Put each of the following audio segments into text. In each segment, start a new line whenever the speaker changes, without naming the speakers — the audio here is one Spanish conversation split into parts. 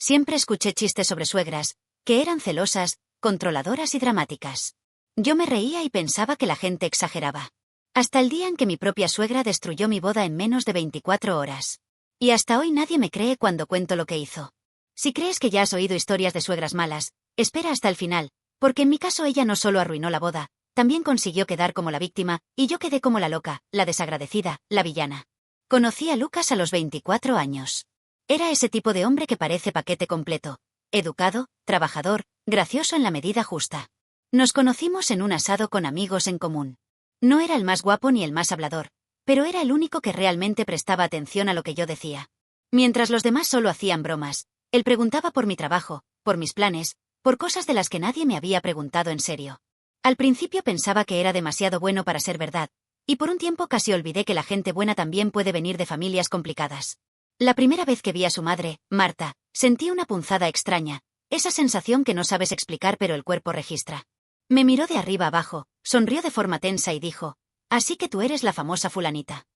Siempre escuché chistes sobre suegras, que eran celosas, controladoras y dramáticas. Yo me reía y pensaba que la gente exageraba. Hasta el día en que mi propia suegra destruyó mi boda en menos de 24 horas. Y hasta hoy nadie me cree cuando cuento lo que hizo. Si crees que ya has oído historias de suegras malas, espera hasta el final, porque en mi caso ella no solo arruinó la boda, también consiguió quedar como la víctima, y yo quedé como la loca, la desagradecida, la villana. Conocí a Lucas a los 24 años. Era ese tipo de hombre que parece paquete completo. Educado, trabajador, gracioso en la medida justa. Nos conocimos en un asado con amigos en común. No era el más guapo ni el más hablador, pero era el único que realmente prestaba atención a lo que yo decía. Mientras los demás solo hacían bromas, él preguntaba por mi trabajo, por mis planes, por cosas de las que nadie me había preguntado en serio. Al principio pensaba que era demasiado bueno para ser verdad, y por un tiempo casi olvidé que la gente buena también puede venir de familias complicadas. La primera vez que vi a su madre, Marta, sentí una punzada extraña, esa sensación que no sabes explicar pero el cuerpo registra. Me miró de arriba abajo, sonrió de forma tensa y dijo: «Así que tú eres la famosa fulanita».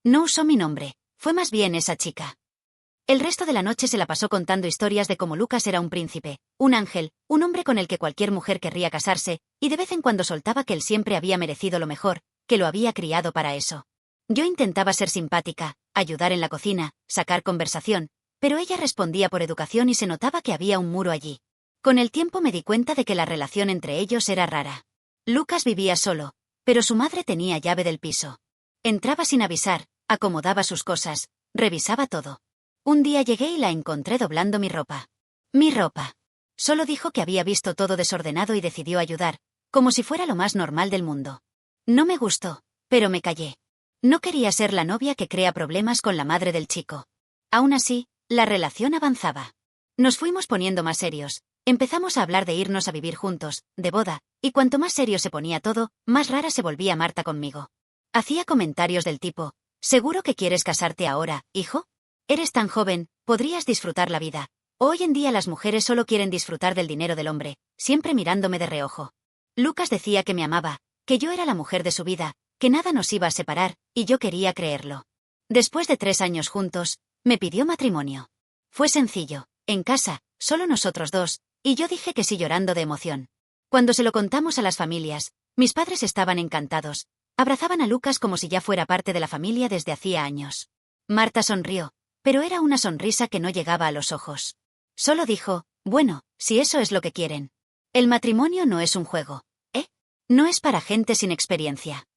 No usó mi nombre, fue más bien esa chica. El resto de la noche se la pasó contando historias de cómo Lucas era un príncipe, un ángel, un hombre con el que cualquier mujer querría casarse, y de vez en cuando soltaba que él siempre había merecido lo mejor, que lo había criado para eso. Yo intentaba ser simpática, ayudar en la cocina, sacar conversación, pero ella respondía por educación y se notaba que había un muro allí. Con el tiempo me di cuenta de que la relación entre ellos era rara. Lucas vivía solo, pero su madre tenía llave del piso. Entraba sin avisar, acomodaba sus cosas, revisaba todo. Un día llegué y la encontré doblando mi ropa. Mi ropa. Solo dijo que había visto todo desordenado y decidió ayudar, como si fuera lo más normal del mundo. No me gustó, pero me callé. No quería ser la novia que crea problemas con la madre del chico. Aún así, la relación avanzaba. Nos fuimos poniendo más serios, empezamos a hablar de irnos a vivir juntos, de boda, y cuanto más serio se ponía todo, más rara se volvía Marta conmigo. Hacía comentarios del tipo: «¿Seguro que quieres casarte ahora, hijo? Eres tan joven, podrías disfrutar la vida. Hoy en día las mujeres solo quieren disfrutar del dinero del hombre», siempre mirándome de reojo. Lucas decía que me amaba, que yo era la mujer de su vida, que nada nos iba a separar, y yo quería creerlo. Después de 3 años juntos, me pidió matrimonio. Fue sencillo, en casa, solo nosotros dos, y yo dije que sí llorando de emoción. Cuando se lo contamos a las familias, mis padres estaban encantados. Abrazaban a Lucas como si ya fuera parte de la familia desde hacía años. Marta sonrió, pero era una sonrisa que no llegaba a los ojos. Solo dijo: «Bueno, si eso es lo que quieren. El matrimonio no es un juego, ¿eh? No es para gente sin experiencia».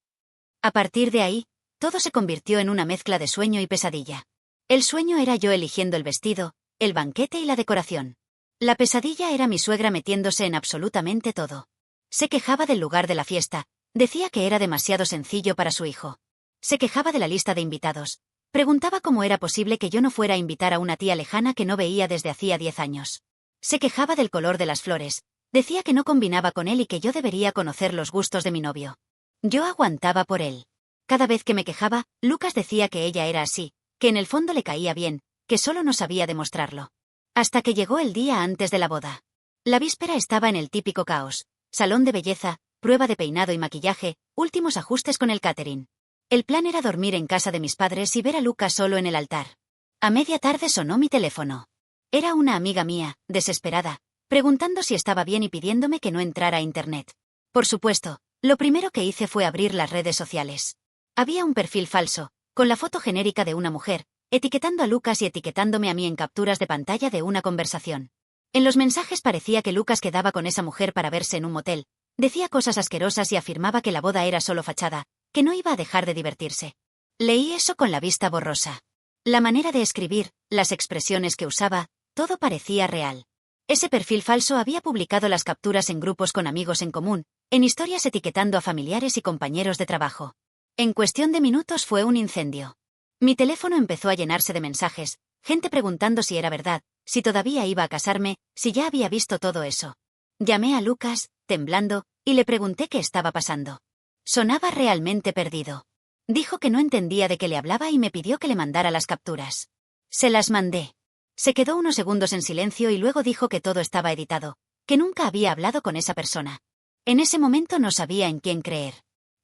A partir de ahí, todo se convirtió en una mezcla de sueño y pesadilla. El sueño era yo eligiendo el vestido, el banquete y la decoración. La pesadilla era mi suegra metiéndose en absolutamente todo. Se quejaba del lugar de la fiesta, decía que era demasiado sencillo para su hijo. Se quejaba de la lista de invitados. Preguntaba cómo era posible que yo no fuera a invitar a una tía lejana que no veía desde hacía 10 años. Se quejaba del color de las flores. Decía que no combinaba con él y que yo debería conocer los gustos de mi novio. Yo aguantaba por él. Cada vez que me quejaba, Lucas decía que ella era así, que en el fondo le caía bien, que solo no sabía demostrarlo. Hasta que llegó el día antes de la boda. La víspera estaba en el típico caos. Salón de belleza, prueba de peinado y maquillaje, últimos ajustes con el catering. El plan era dormir en casa de mis padres y ver a Lucas solo en el altar. A media tarde sonó mi teléfono. Era una amiga mía, desesperada, preguntando si estaba bien y pidiéndome que no entrara a internet. Por supuesto, lo primero que hice fue abrir las redes sociales. Había un perfil falso, con la foto genérica de una mujer, etiquetando a Lucas y etiquetándome a mí en capturas de pantalla de una conversación. En los mensajes parecía que Lucas quedaba con esa mujer para verse en un motel, decía cosas asquerosas y afirmaba que la boda era solo fachada, que no iba a dejar de divertirse. Leí eso con la vista borrosa. La manera de escribir, las expresiones que usaba, todo parecía real. Ese perfil falso había publicado las capturas en grupos con amigos en común, en historias etiquetando a familiares y compañeros de trabajo. En cuestión de minutos fue un incendio. Mi teléfono empezó a llenarse de mensajes, gente preguntando si era verdad, si todavía iba a casarme, si ya había visto todo eso. Llamé a Lucas, temblando, y le pregunté qué estaba pasando. Sonaba realmente perdido. Dijo que no entendía de qué le hablaba y me pidió que le mandara las capturas. Se las mandé. Se quedó unos segundos en silencio y luego dijo que todo estaba editado, que nunca había hablado con esa persona. En ese momento no sabía en quién creer.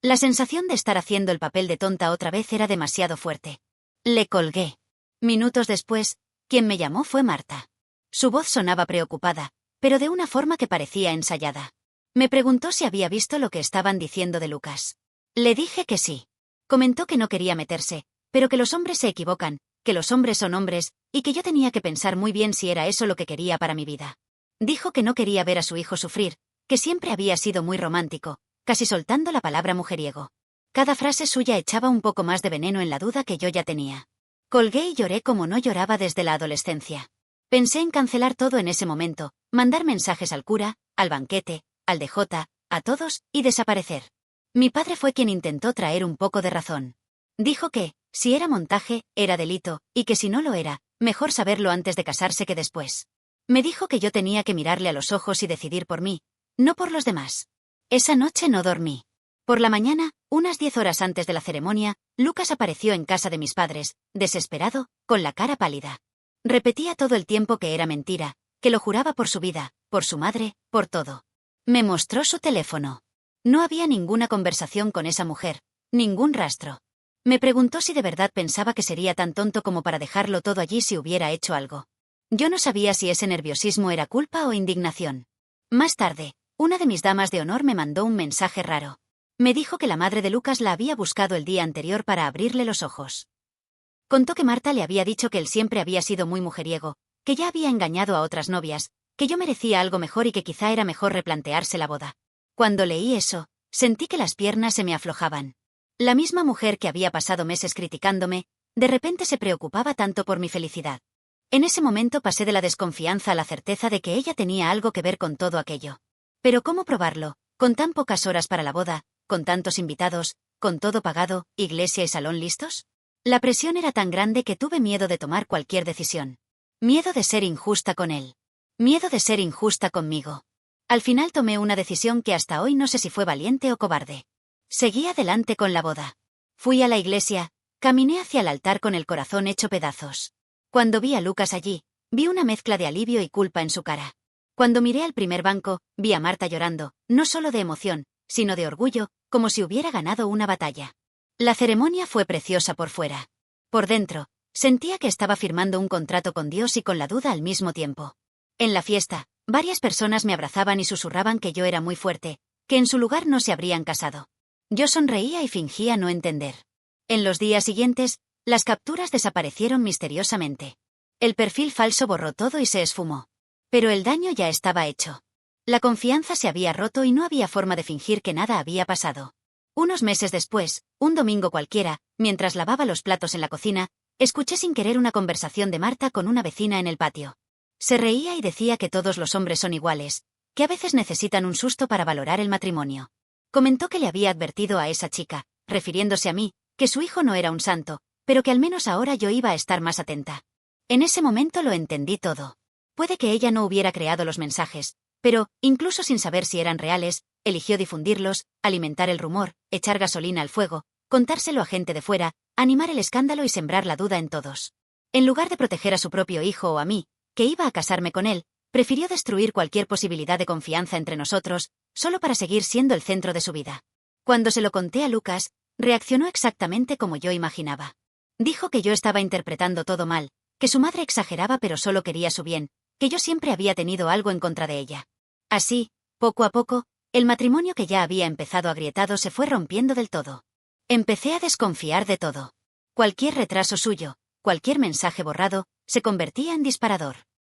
La sensación de estar haciendo el papel de tonta otra vez era demasiado fuerte. Le colgué. Minutos después, quien me llamó fue Marta. Su voz sonaba preocupada, pero de una forma que parecía ensayada. Me preguntó si había visto lo que estaban diciendo de Lucas. Le dije que sí. Comentó que no quería meterse, pero que los hombres se equivocan, que los hombres son hombres, y que yo tenía que pensar muy bien si era eso lo que quería para mi vida. Dijo que no quería ver a su hijo sufrir, que siempre había sido muy romántico, casi soltando la palabra mujeriego. Cada frase suya echaba un poco más de veneno en la duda que yo ya tenía. Colgué y lloré como no lloraba desde la adolescencia. Pensé en cancelar todo en ese momento, mandar mensajes al cura, al banquete, al DJ, a todos, y desaparecer. Mi padre fue quien intentó traer un poco de razón. Dijo que, si era montaje, era delito, y que si no lo era, mejor saberlo antes de casarse que después. Me dijo que yo tenía que mirarle a los ojos y decidir por mí, no por los demás. Esa noche no dormí. Por la mañana, unas 10 horas antes de la ceremonia, Lucas apareció en casa de mis padres, desesperado, con la cara pálida. Repetía todo el tiempo que era mentira, que lo juraba por su vida, por su madre, por todo. Me mostró su teléfono. No había ninguna conversación con esa mujer, ningún rastro. Me preguntó si de verdad pensaba que sería tan tonto como para dejarlo todo allí si hubiera hecho algo. Yo no sabía si ese nerviosismo era culpa o indignación. Más tarde, una de mis damas de honor me mandó un mensaje raro. Me dijo que la madre de Lucas la había buscado el día anterior para abrirle los ojos. Contó que Marta le había dicho que él siempre había sido muy mujeriego, que ya había engañado a otras novias, que yo merecía algo mejor y que quizá era mejor replantearse la boda. Cuando leí eso, sentí que las piernas se me aflojaban. La misma mujer que había pasado meses criticándome, de repente se preocupaba tanto por mi felicidad. En ese momento pasé de la desconfianza a la certeza de que ella tenía algo que ver con todo aquello. Pero ¿cómo probarlo, con tan pocas horas para la boda, con tantos invitados, con todo pagado, iglesia y salón listos? La presión era tan grande que tuve miedo de tomar cualquier decisión. Miedo de ser injusta con él. Miedo de ser injusta conmigo. Al final tomé una decisión que hasta hoy no sé si fue valiente o cobarde. Seguí adelante con la boda. Fui a la iglesia, caminé hacia el altar con el corazón hecho pedazos. Cuando vi a Lucas allí, vi una mezcla de alivio y culpa en su cara. Cuando miré al primer banco, vi a Marta llorando, no solo de emoción, sino de orgullo, como si hubiera ganado una batalla. La ceremonia fue preciosa por fuera. Por dentro, sentía que estaba firmando un contrato con Dios y con la duda al mismo tiempo. En la fiesta, varias personas me abrazaban y susurraban que yo era muy fuerte, que en su lugar no se habrían casado. Yo sonreía y fingía no entender. En los días siguientes, las capturas desaparecieron misteriosamente. El perfil falso borró todo y se esfumó. Pero el daño ya estaba hecho. La confianza se había roto y no había forma de fingir que nada había pasado. Unos meses después, un domingo cualquiera, mientras lavaba los platos en la cocina, escuché sin querer una conversación de Marta con una vecina en el patio. Se reía y decía que todos los hombres son iguales, que a veces necesitan un susto para valorar el matrimonio. Comentó que le había advertido a esa chica, refiriéndose a mí, que su hijo no era un santo, pero que al menos ahora yo iba a estar más atenta. En ese momento lo entendí todo. Puede que ella no hubiera creado los mensajes, pero, incluso sin saber si eran reales, eligió difundirlos, alimentar el rumor, echar gasolina al fuego, contárselo a gente de fuera, animar el escándalo y sembrar la duda en todos. En lugar de proteger a su propio hijo o a mí, que iba a casarme con él, prefirió destruir cualquier posibilidad de confianza entre nosotros, solo para seguir siendo el centro de su vida. Cuando se lo conté a Lucas, reaccionó exactamente como yo imaginaba. Dijo que yo estaba interpretando todo mal, que su madre exageraba pero solo quería su bien, que yo siempre había tenido algo en contra de ella. Así, poco a poco, el matrimonio que ya había empezado agrietado se fue rompiendo del todo. Empecé a desconfiar de todo. Cualquier retraso suyo, cualquier mensaje borrado, se convertía en disparador.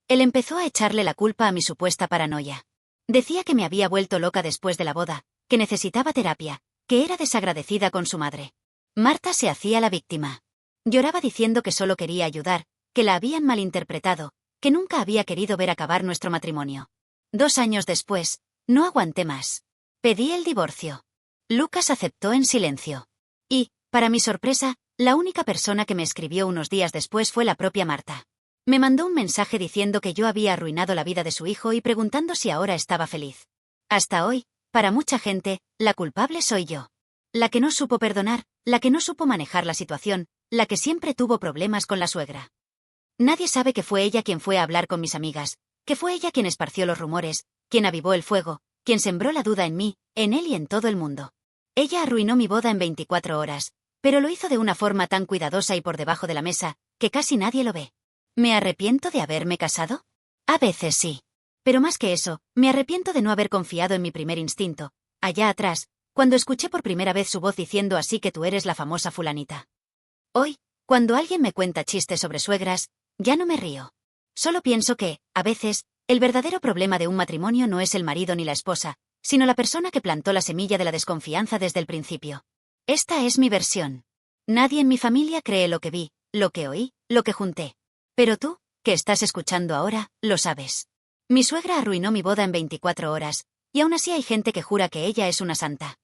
Él empezó a echarle la culpa a mi supuesta paranoia. Decía que me había vuelto loca después de la boda, que necesitaba terapia, que era desagradecida con su madre. Marta se hacía la víctima. Lloraba diciendo que solo quería ayudar, que la habían malinterpretado, que nunca había querido ver acabar nuestro matrimonio. 2 años después, no aguanté más. Pedí el divorcio. Lucas aceptó en silencio. Y, para mi sorpresa, la única persona que me escribió unos días después fue la propia Marta. Me mandó un mensaje diciendo que yo había arruinado la vida de su hijo y preguntando si ahora estaba feliz. Hasta hoy, para mucha gente, la culpable soy yo. La que no supo perdonar, la que no supo manejar la situación, la que siempre tuvo problemas con la suegra. Nadie sabe que fue ella quien fue a hablar con mis amigas, que fue ella quien esparció los rumores, quien avivó el fuego, quien sembró la duda en mí, en él y en todo el mundo. Ella arruinó mi boda en 24 horas, pero lo hizo de una forma tan cuidadosa y por debajo de la mesa, que casi nadie lo ve. ¿Me arrepiento de haberme casado? A veces sí. Pero más que eso, me arrepiento de no haber confiado en mi primer instinto, allá atrás, cuando escuché por primera vez su voz diciendo así que tú eres la famosa fulanita. Hoy, cuando alguien me cuenta chistes sobre suegras, ya no me río. Solo pienso que, a veces, el verdadero problema de un matrimonio no es el marido ni la esposa, sino la persona que plantó la semilla de la desconfianza desde el principio. Esta es mi versión. Nadie en mi familia cree lo que vi, lo que oí, lo que junté. Pero tú, que estás escuchando ahora, lo sabes. Mi suegra arruinó mi boda en 24 horas, y aún así hay gente que jura que ella es una santa.